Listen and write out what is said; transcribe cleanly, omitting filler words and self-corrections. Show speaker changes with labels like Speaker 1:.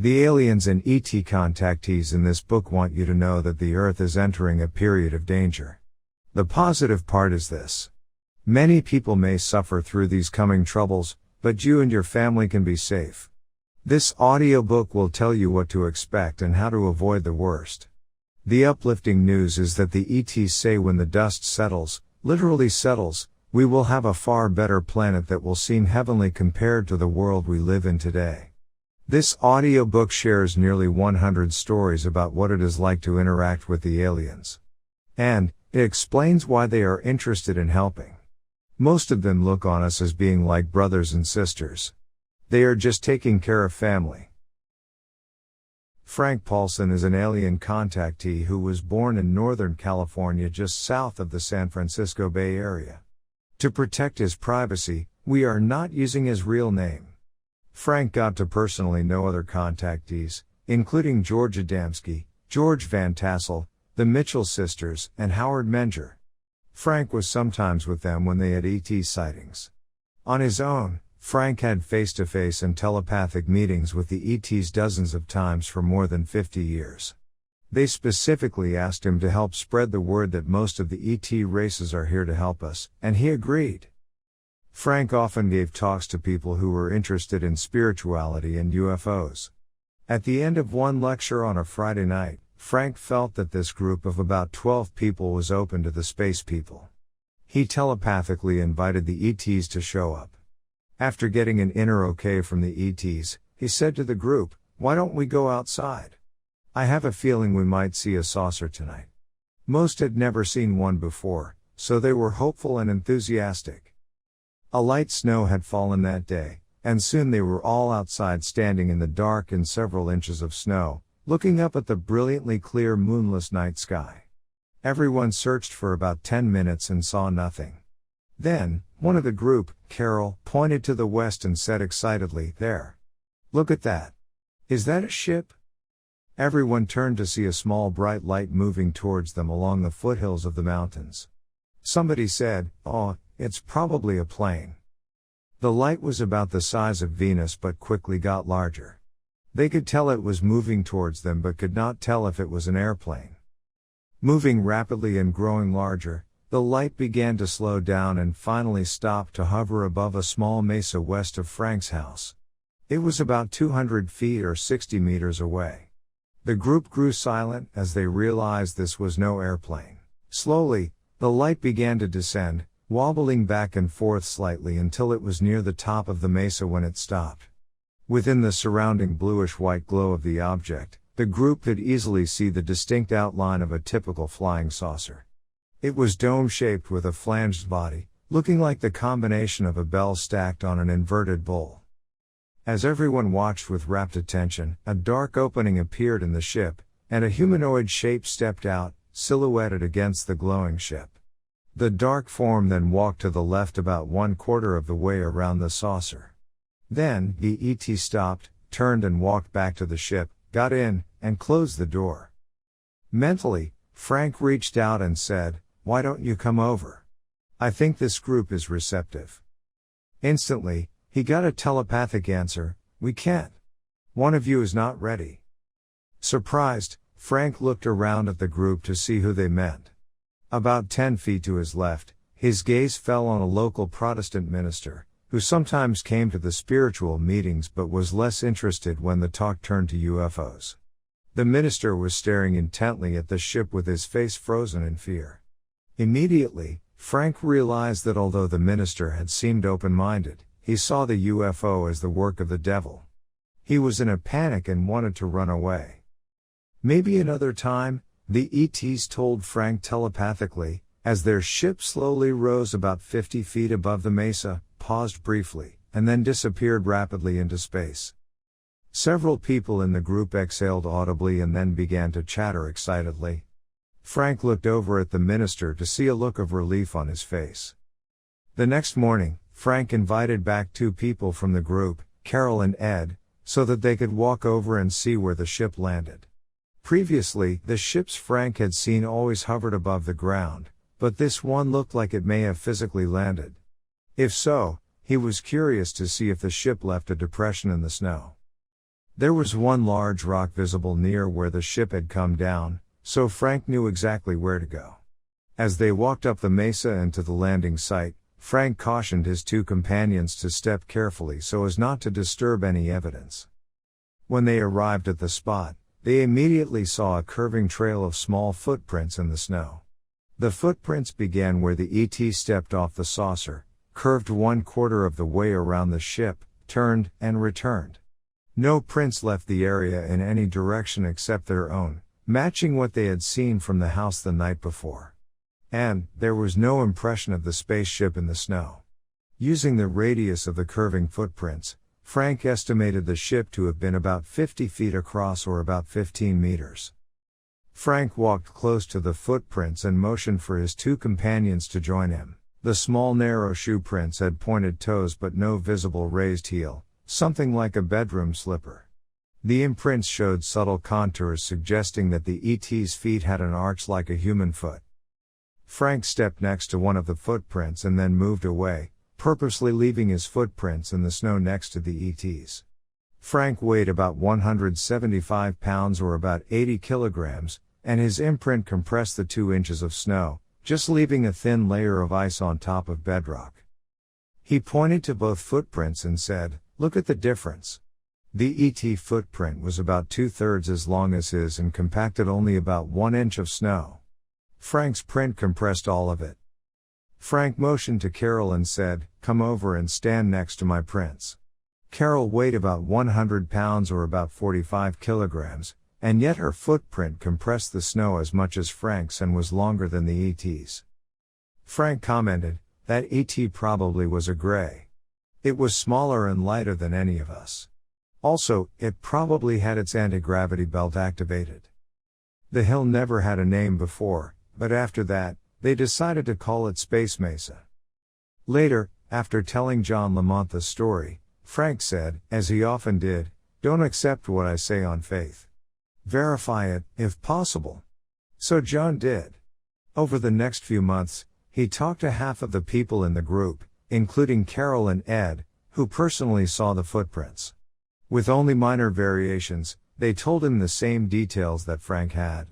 Speaker 1: The aliens and ET contactees in this book want you to know that the Earth is entering a period of danger. The positive part is this. Many people may suffer through these coming troubles, but you and your family can be safe. This audiobook will tell you what to expect and how to avoid the worst. The uplifting news is that the ETs say when the dust settles, literally settles, we will have a far better planet that will seem heavenly compared to the world we live in today. This audiobook shares nearly 100 stories about what it is like to interact with the aliens. And it explains why they are interested in helping. Most of them look on us as being like brothers and sisters. They are just taking care of family. Frank Paulson is an alien contactee who was born in Northern California just south of the San Francisco Bay Area. To protect his privacy, we are not using his real name. Frank got to personally know other contactees, including George Adamski, George Van Tassel, the Mitchell sisters, and Howard Menger. Frank was sometimes with them when they had ET sightings. On his own, Frank had face-to-face and telepathic meetings with the ETs dozens of times for more than 50 years. They specifically asked him to help spread the word that most of the ET races are here to help us, and he agreed. Frank often gave talks to people who were interested in spirituality and UFOs. At the end of one lecture on a Friday night, Frank felt that this group of about 12 people was open to the space people. He telepathically invited the ETs to show up. After getting an inner okay from the ETs, he said to the group, "Why don't we go outside? I have a feeling we might see a saucer tonight." Most had never seen one before, so they were hopeful and enthusiastic. A light snow had fallen that day, and soon they were all outside standing in the dark in several inches of snow, looking up at the brilliantly clear moonless night sky. Everyone searched for about 10 minutes and saw nothing. Then, one of the group, Carol, pointed to the west and said excitedly, "There. Look at that. Is that a ship?" Everyone turned to see a small bright light moving towards them along the foothills of the mountains. Somebody said, "Oh, it's probably a plane." The light was about the size of Venus but quickly got larger. They could tell it was moving towards them but could not tell if it was an airplane. Moving rapidly and growing larger, the light began to slow down and finally stopped to hover above a small mesa west of Frank's house. It was about 200 feet or 60 meters away. The group grew silent as they realized this was no airplane. Slowly, the light began to descend, wobbling back and forth slightly until it was near the top of the mesa when it stopped. Within the surrounding bluish-white glow of the object, the group could easily see the distinct outline of a typical flying saucer. It was dome-shaped with a flanged body, looking like the combination of a bell stacked on an inverted bowl. As everyone watched with rapt attention, a dark opening appeared in the ship, and a humanoid shape stepped out, silhouetted against the glowing ship. The dark form then walked to the left about 1/4 of the way around the saucer. Then, the ET stopped, turned and walked back to the ship, got in, and closed the door. Mentally, Frank reached out and said, "Why don't you come over? I think this group is receptive." Instantly, he got a telepathic answer, "We can't. One of you is not ready." Surprised, Frank looked around at the group to see who they meant. About 10 feet to his left, his gaze fell on a local Protestant minister, who sometimes came to the spiritual meetings but was less interested when the talk turned to UFOs. The minister was staring intently at the ship with his face frozen in fear. Immediately, Frank realized that although the minister had seemed open-minded, he saw the UFO as the work of the devil. He was in a panic and wanted to run away. "Maybe another time," the ETs told Frank telepathically, as their ship slowly rose about 50 feet above the mesa, paused briefly, and then disappeared rapidly into space. Several people in the group exhaled audibly and then began to chatter excitedly. Frank looked over at the minister to see a look of relief on his face. The next morning, Frank invited back 2 people from the group, Carol and Ed, so that they could walk over and see where the ship landed. Previously, the ships Frank had seen always hovered above the ground, but this one looked like it may have physically landed. If so, he was curious to see if the ship left a depression in the snow. There was one large rock visible near where the ship had come down, so Frank knew exactly where to go. As they walked up the mesa and to the landing site, Frank cautioned his two companions to step carefully so as not to disturb any evidence. When they arrived at the spot, they immediately saw a curving trail of small footprints in the snow. The footprints began where the ET stepped off the saucer, curved 1/4 of the way around the ship, turned, and returned. No prints left the area in any direction except their own, matching what they had seen from the house the night before. And there was no impression of the spaceship in the snow. Using the radius of the curving footprints, Frank estimated the ship to have been about 50 feet across or about 15 meters. Frank walked close to the footprints and motioned for his two companions to join him. The small narrow shoe prints had pointed toes but no visible raised heel, something like a bedroom slipper. The imprints showed subtle contours suggesting that the ET's feet had an arch like a human foot. Frank stepped next to one of the footprints and then moved away, purposely leaving his footprints in the snow next to the ET's. Frank weighed about 175 pounds or about 80 kilograms, and his imprint compressed the 2 inches of snow, just leaving a thin layer of ice on top of bedrock. He pointed to both footprints and said, "Look at the difference." The ET footprint was about 2/3 as long as his and compacted only about 1 inch of snow. Frank's print compressed all of it. Frank motioned to Carol and said, "Come over and stand next to my prints." Carol weighed about 100 pounds or about 45 kilograms, and yet her footprint compressed the snow as much as Frank's and was longer than the ET's. Frank commented, "That ET probably was a gray. It was smaller and lighter than any of us. Also, it probably had its anti-gravity belt activated." The hill never had a name before, but after that, they decided to call it Space Mesa. Later, after telling John Lamont the story, Frank said, as he often did, "Don't accept what I say on faith. Verify it, if possible." So John did. Over the next few months, he talked to half of the people in the group, including Carol and Ed, who personally saw the footprints. With only minor variations, they told him the same details that Frank had.